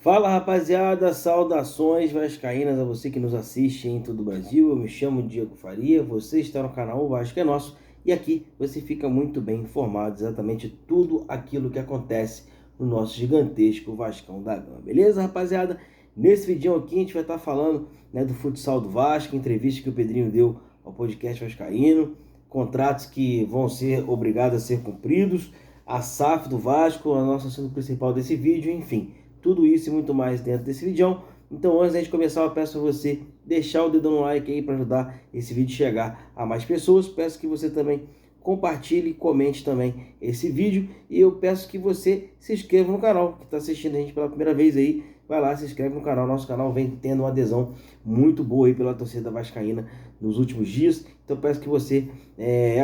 Fala rapaziada, saudações vascaínas a você que nos assiste em todo o Brasil. Eu me chamo Diego Faria, você está no canal O Vasco é Nosso e aqui você fica muito bem informado exatamente tudo aquilo que acontece no nosso gigantesco Vascão da Gama. Beleza, rapaziada? Nesse vídeo aqui a gente vai estar falando, do futsal do Vasco, entrevista que o Pedrinho deu ao podcast Vascaíno, contratos que vão ser obrigados a ser cumpridos, a SAF do Vasco, a nossa assunto principal desse vídeo, enfim. Tudo isso e muito mais dentro desse vídeo. Então antes de começar, eu peço a você deixar o dedão no like aí para ajudar esse vídeo a chegar a mais pessoas. Peço que você também compartilhe e comente também esse vídeo. E eu peço que você se inscreva no canal, que está assistindo a gente pela primeira vez aí. Vai lá, se inscreve no canal. Nosso canal vem tendo uma adesão muito boa aí pela torcida vascaína nos últimos dias. Então peço que você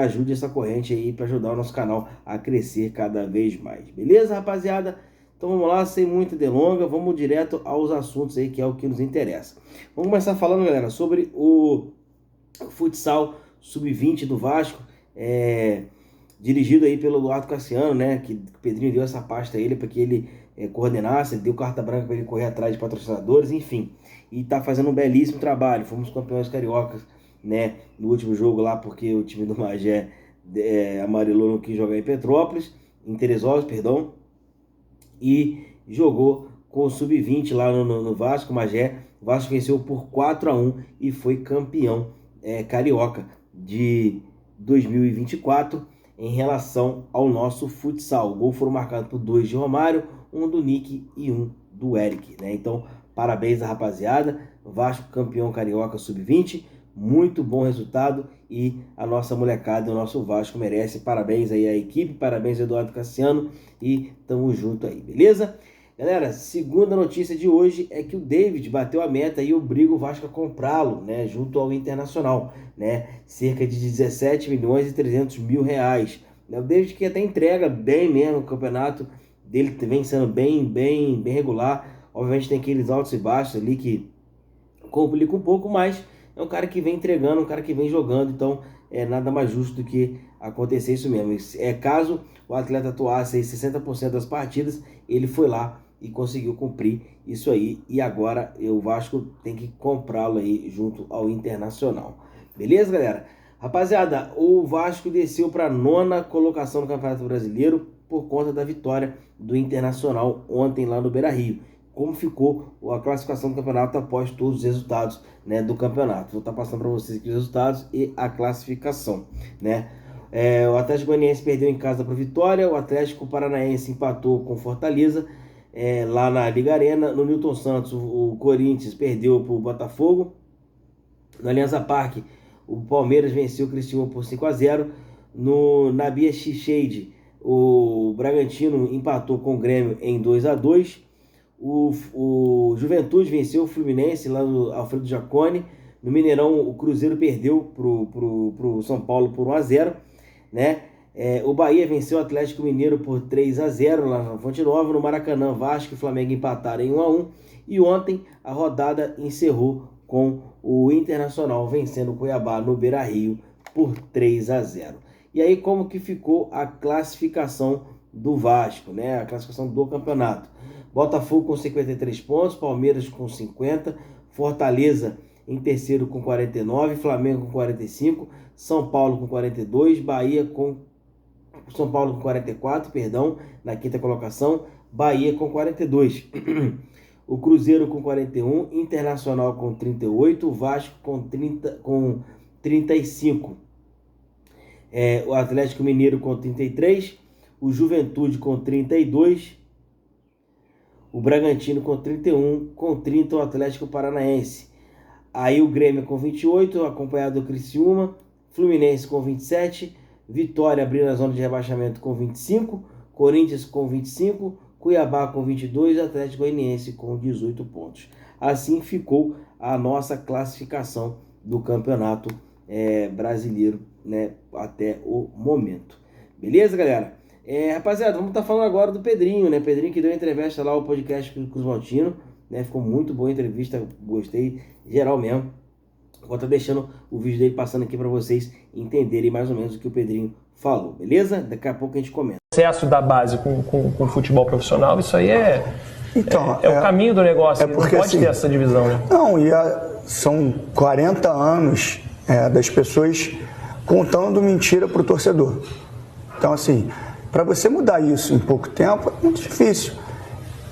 ajude essa corrente aí para ajudar o nosso canal a crescer cada vez mais. Beleza, rapaziada? Então vamos lá, sem muita delonga, vamos direto aos assuntos aí, que é o que nos interessa. Vamos começar falando, galera, sobre o futsal sub-20 do Vasco, dirigido aí pelo Eduardo Cassiano, né, que o Pedrinho deu essa pasta a ele para que ele coordenasse, deu carta branca para ele correr atrás de patrocinadores, enfim. E tá fazendo um belíssimo trabalho. Fomos campeões cariocas, né, no último jogo lá, porque o time do Magé amarelou, não quis jogar em Petrópolis, em Teresópolis, perdão. E jogou com o Sub-20 lá no Vasco, Magé. O Vasco venceu por 4-1 e foi campeão carioca de 2024 em relação ao nosso futsal. O gol foram marcados por 2 de Romário, um do Nick e um do Eric, né? Então, parabéns à rapaziada. Vasco campeão carioca Sub-20. Muito bom resultado e a nossa molecada, o nosso Vasco merece. Parabéns aí à equipe, parabéns ao Eduardo Cassiano e tamo junto aí, beleza? Galera, segunda notícia de hoje é que o David bateu a meta e obriga o Vasco a comprá-lo, né, junto ao Internacional, né, cerca de 17 milhões e 300 mil reais. O David que até entrega bem mesmo, o campeonato dele vem sendo bem regular. Obviamente tem aqueles altos e baixos ali que complica um pouco, mas é um cara que vem entregando, um cara que vem jogando, então é nada mais justo do que acontecer isso mesmo. Caso o atleta atuasse aí 60% das partidas, ele foi lá e conseguiu cumprir isso aí, e agora o Vasco tem que comprá-lo aí junto ao Internacional. Beleza, galera? Rapaziada, o Vasco desceu para a 9ª colocação no Campeonato Brasileiro por conta da vitória do Internacional ontem lá no Beira-Rio. Como ficou a classificação do campeonato após todos os resultados, né, do campeonato. Vou estar passando para vocês aqui os resultados e a classificação, né? O Atlético Goianiense perdeu em casa para o Vitória, o Atlético Paranaense empatou com Fortaleza, lá na Liga Arena. No Newton Santos, o Corinthians perdeu para o Botafogo. No Allianza Parque, o Palmeiras venceu o Criciúma por 5-0. Na Bia Shade, o Bragantino empatou com o Grêmio em 2-2. O Juventude venceu o Fluminense lá no Alfredo Jaconi. No Mineirão, o Cruzeiro perdeu pro São Paulo por 1-0, né? O Bahia venceu o Atlético Mineiro por 3-0 lá na Fonte Nova. No Maracanã, Vasco e Flamengo empataram em 1-1. E ontem a rodada encerrou com o Internacional vencendo o Cuiabá no Beira-Rio por 3-0. E aí, como que ficou a classificação do Vasco, né? A classificação do campeonato. Botafogo com 53 pontos, Palmeiras com 50, Fortaleza em terceiro com 49, Flamengo com 45, São Paulo com 42, São Paulo com 44, perdão, na 5ª colocação, Bahia com 42, o Cruzeiro com 41, Internacional com 38, Vasco com 35, o Atlético Mineiro com 33, o Juventude com 32, o Bragantino com 31, com 30 o Atlético Paranaense. Aí o Grêmio com 28, acompanhado do Criciúma, Fluminense com 27, Vitória abrindo a zona de rebaixamento com 25, Corinthians com 25, Cuiabá com 22 e Atlético Goianiense com 18 pontos. Assim ficou a nossa classificação do Campeonato Brasileiro, né, até o momento. Beleza, galera? Rapaziada, vamos estar falando agora do Pedrinho, né? Pedrinho que deu entrevista lá ao podcast com o Valtino, né? Ficou muito boa a entrevista, gostei, geral mesmo. Vou estar deixando o vídeo dele passando aqui para vocês entenderem mais ou menos o que o Pedrinho falou, beleza? Daqui a pouco a gente comenta. Acesso da base com o futebol profissional, isso aí é Então, é o caminho do negócio, porque, não pode assim, ter essa divisão, né? Não, são 40 anos das pessoas contando mentira para o torcedor. Então, assim, para você mudar isso em pouco tempo é muito difícil.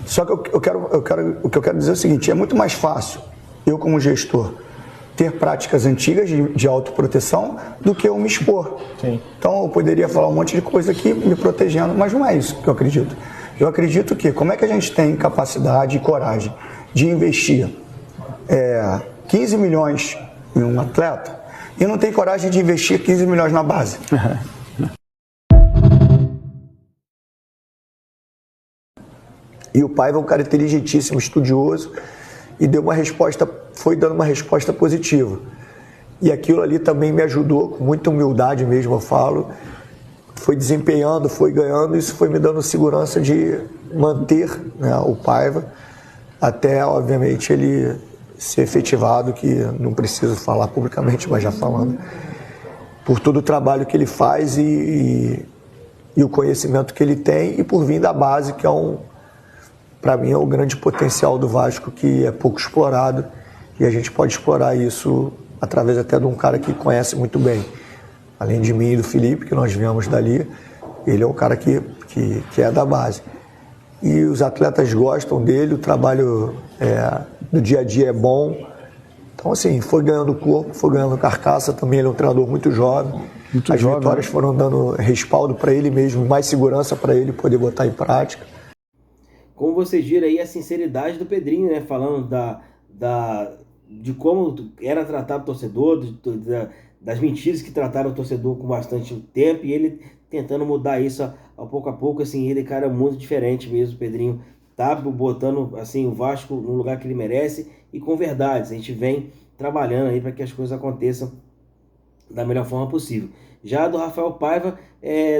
Só que o que eu quero dizer é o seguinte, é muito mais fácil, eu como gestor, ter práticas antigas de autoproteção do que eu me expor. Sim. Então eu poderia falar um monte de coisa aqui me protegendo, mas não é isso que eu acredito. Eu acredito que como é que a gente tem capacidade e coragem de investir 15 milhões em um atleta e não tem coragem de investir 15 milhões na base? E o Paiva é um cara inteligentíssimo, estudioso, e foi dando uma resposta positiva. E aquilo ali também me ajudou, com muita humildade mesmo, eu falo, foi desempenhando, foi ganhando, isso foi me dando segurança de manter, né, o Paiva, até, obviamente, ele ser efetivado, que não preciso falar publicamente, mas já falando, por todo o trabalho que ele faz e o conhecimento que ele tem, e por vir da base, que para mim é o grande potencial do Vasco, que é pouco explorado, e a gente pode explorar isso através até de um cara que conhece muito bem. Além de mim e do Felipe, que nós viemos dali, ele é um cara que é da base. E os atletas gostam dele, o trabalho do dia a dia é bom. Então, assim, foi ganhando corpo, foi ganhando carcaça, também ele é um treinador muito jovem. As vitórias foram dando respaldo para ele mesmo, mais segurança para ele poder botar em prática. Como vocês viram aí a sinceridade do Pedrinho, né? Falando de como era tratado o torcedor, das mentiras que trataram o torcedor com bastante tempo, e ele tentando mudar isso a pouco, assim, ele, cara, muito diferente mesmo, o Pedrinho tá botando, assim, o Vasco no lugar que ele merece, e com verdades, a gente vem trabalhando aí para que as coisas aconteçam da melhor forma possível. Já do Rafael Paiva,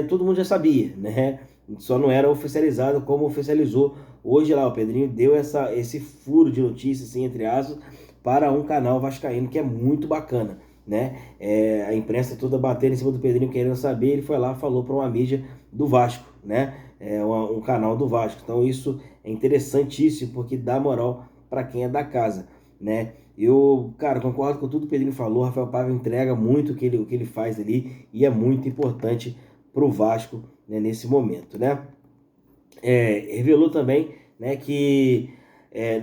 todo mundo já sabia, né? Só não era oficializado como oficializou hoje lá. O Pedrinho deu esse furo de notícias, assim, entre aspas, para um canal vascaíno que é muito bacana, né? A imprensa toda batendo em cima do Pedrinho querendo saber, ele foi lá, falou para uma mídia do Vasco, né? Um canal do Vasco. Então isso é interessantíssimo, porque dá moral para quem é da casa, né? Eu, cara, concordo com tudo que o Pedrinho falou. Rafael Paiva entrega muito o que ele faz ali, e é muito importante para o Vasco, né, nesse momento, né? Revelou também, né, que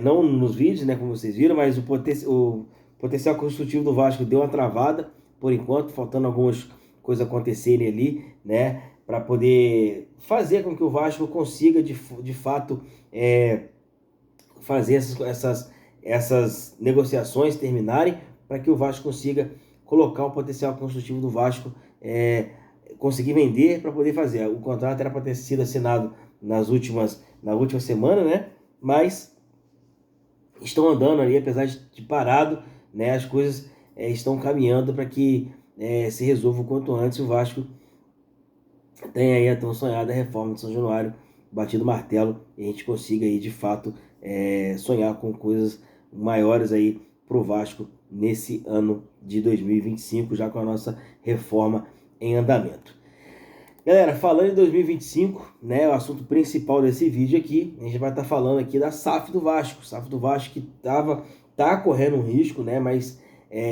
não nos vídeos, né, como vocês viram, mas o potencial construtivo do Vasco deu uma travada por enquanto, faltando algumas coisas acontecerem ali, né, para poder fazer com que o Vasco consiga de fato fazer essas negociações terminarem, para que o Vasco consiga colocar o potencial construtivo do Vasco, conseguir vender para poder fazer. O contrato era para ter sido assinado na última semana, né? Mas estão andando ali, apesar de parado, né? As coisas estão caminhando para que se resolva o quanto antes. O Vasco tem aí a tão sonhada reforma de São Januário, batido martelo, e a gente consiga aí de fato sonhar com coisas maiores aí pro Vasco nesse ano de 2025, já com a nossa reforma em andamento. Galera, falando em 2025, né, o assunto principal desse vídeo aqui, a gente vai estar falando aqui da SAF do Vasco. SAF do Vasco que tá correndo um risco, né, mas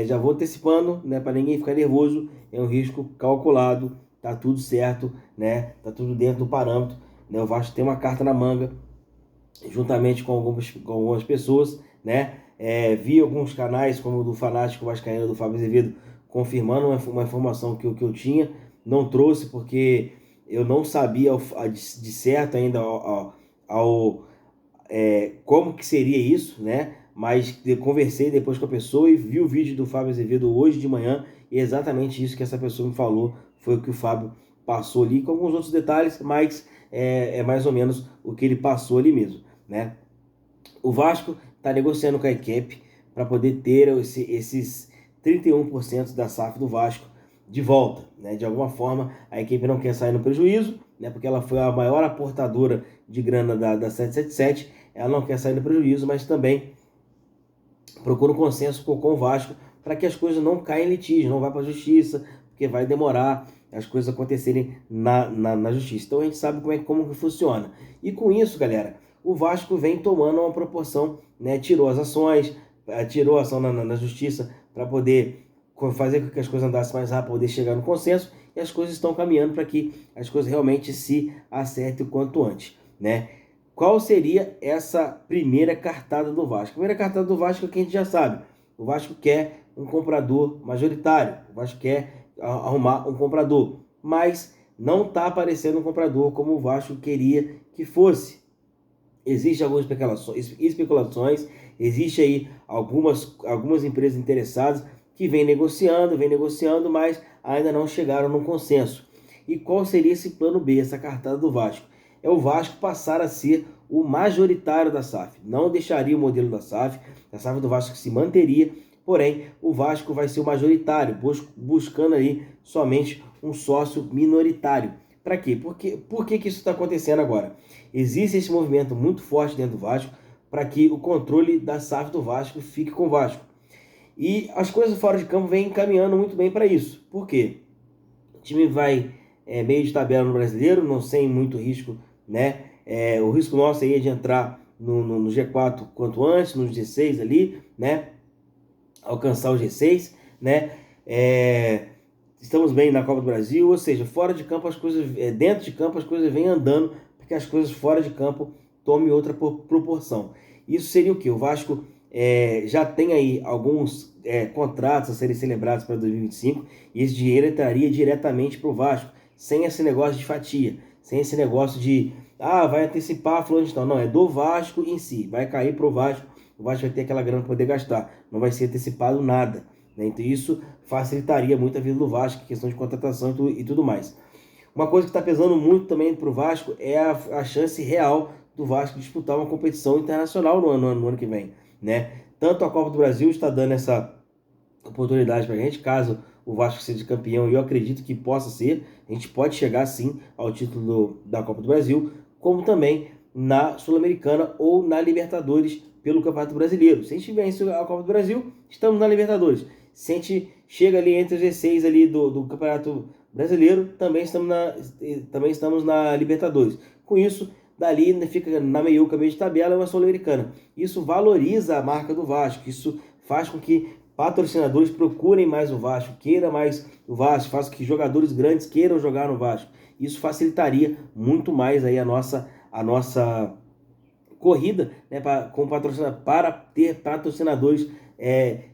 já vou antecipando, né, para ninguém ficar nervoso, é um risco calculado, tá tudo certo, né, tá tudo dentro do parâmetro, né, o Vasco tem uma carta na manga, juntamente com algumas pessoas, né, vi alguns canais, como o do Fanático Vascaíno, do Fábio Azevedo, confirmando uma informação que eu tinha, não trouxe porque eu não sabia de certo ainda como que seria isso, né? Mas eu conversei depois com a pessoa e vi o vídeo do Fábio Azevedo hoje de manhã, e exatamente isso que essa pessoa me falou foi o que o Fábio passou ali, com alguns outros detalhes, mas é mais ou menos o que ele passou ali mesmo, né? O Vasco está negociando com a equipe para poder ter esses 31% da SAF do Vasco de volta, né? De alguma forma, a equipe não quer sair no prejuízo, né? Porque ela foi a maior aportadora de grana da 777, ela não quer sair no prejuízo, mas também procura um consenso com o Vasco para que as coisas não caiam em litígio, não vá para a justiça, porque vai demorar as coisas acontecerem na justiça. Então a gente sabe como que funciona. E com isso, galera, o Vasco vem tomando uma proporção, né? Tirou as ações, tirou a ação na justiça para poder fazer com que as coisas andassem mais rápido, poder chegar no consenso, e as coisas estão caminhando para que as coisas realmente se acertem o quanto antes, né? Qual seria essa primeira cartada do Vasco? A primeira cartada do Vasco é que a gente já sabe. O Vasco quer um comprador majoritário. O Vasco quer arrumar um comprador. Mas não está aparecendo um comprador como o Vasco queria que fosse. Existem algumas especulações. Existe aí algumas empresas interessadas que vêm negociando, mas ainda não chegaram num consenso. E qual seria esse plano B, essa cartada do Vasco? É o Vasco passar a ser o majoritário da SAF. Não deixaria o modelo da SAF do Vasco se manteria, porém o Vasco vai ser o majoritário, buscando aí somente um sócio minoritário. Para quê? Por que isso está acontecendo agora? Existe esse movimento muito forte dentro do Vasco para que o controle da SAF do Vasco fique com o Vasco. E as coisas fora de campo vêm caminhando muito bem para isso. Por quê? O time vai meio de tabela no Brasileiro, não sem muito risco, né? O risco nosso aí é de entrar no G4 quanto antes, no G6 ali, né? Alcançar o G6, né? Estamos bem na Copa do Brasil, ou seja, fora de campo as coisas, dentro de campo as coisas vêm andando, porque as coisas fora de campo tomem outra proporção. Isso seria o que? O Vasco já tem aí alguns contratos a serem celebrados para 2025 e esse dinheiro entraria diretamente para o Vasco, sem esse negócio de fatia, sem esse negócio de vai antecipar fulano de tal. Não, é do Vasco em si, vai cair para o Vasco vai ter aquela grana para poder gastar, não vai ser antecipado nada, né? Então isso facilitaria muito a vida do Vasco, questão de contratação e tudo mais. Uma coisa que está pesando muito também para o Vasco é a chance real do Vasco disputar uma competição internacional no ano que vem, né? Tanto a Copa do Brasil está dando essa oportunidade para a gente, caso o Vasco seja campeão, e eu acredito que possa ser, a gente pode chegar sim ao título da Copa do Brasil, como também na Sul-Americana ou na Libertadores pelo Campeonato Brasileiro. Se a gente vence a Copa do Brasil, estamos na Libertadores. Se a gente chega ali entre os 16 ali do Campeonato Brasileiro, também estamos na Libertadores. Com isso, dali fica na meiuca, meio de tabela, uma Sul-Americana. Isso valoriza a marca do Vasco, isso faz com que patrocinadores procurem mais o Vasco, queiram mais o Vasco, faz com que jogadores grandes queiram jogar no Vasco. Isso facilitaria muito mais aí a nossa corrida, né, para ter patrocinadores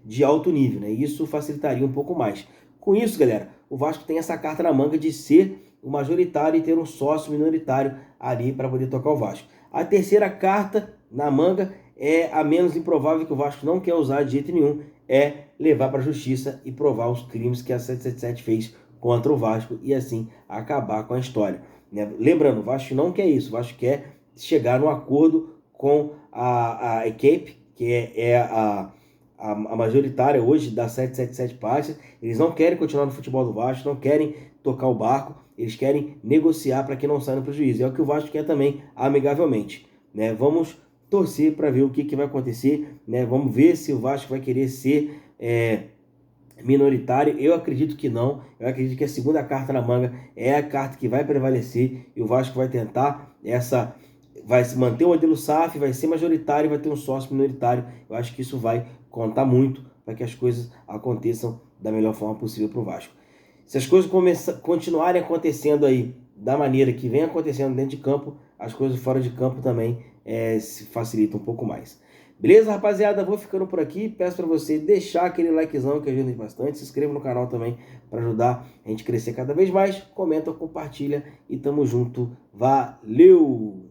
de alto nível, né? Isso facilitaria um pouco mais. Com isso, galera, o Vasco tem essa carta na manga de ser o majoritário e ter um sócio minoritário ali para poder tocar o Vasco. A terceira carta na manga é a menos improvável, que o Vasco não quer usar de jeito nenhum, é levar para a justiça e provar os crimes que a 777 fez contra o Vasco e assim acabar com a história, né? Lembrando, o Vasco não quer isso, o Vasco quer chegar num acordo com a equipe, que é a majoritária hoje da 777 Partners. Eles não querem continuar no futebol do Vasco, não querem tocar o barco, eles querem negociar para que não saia no prejuízo. É o que o Vasco quer também, amigavelmente, né? Vamos torcer para ver o que vai acontecer, né? Vamos ver se o Vasco vai querer ser minoritário. Eu acredito que não. Eu acredito que a segunda carta na manga é a carta que vai prevalecer e o Vasco vai tentar vai se manter o modelo SAF, vai ser majoritário, vai ter um sócio minoritário. Eu acho que isso vai contar muito para que as coisas aconteçam da melhor forma possível para o Vasco. Se as coisas continuarem acontecendo aí da maneira que vem acontecendo dentro de campo, as coisas fora de campo também se facilitam um pouco mais. Beleza, rapaziada? Vou ficando por aqui. Peço para você deixar aquele likezão que ajuda bastante. Se inscreva no canal também para ajudar a gente a crescer cada vez mais. Comenta, compartilha e tamo junto. Valeu!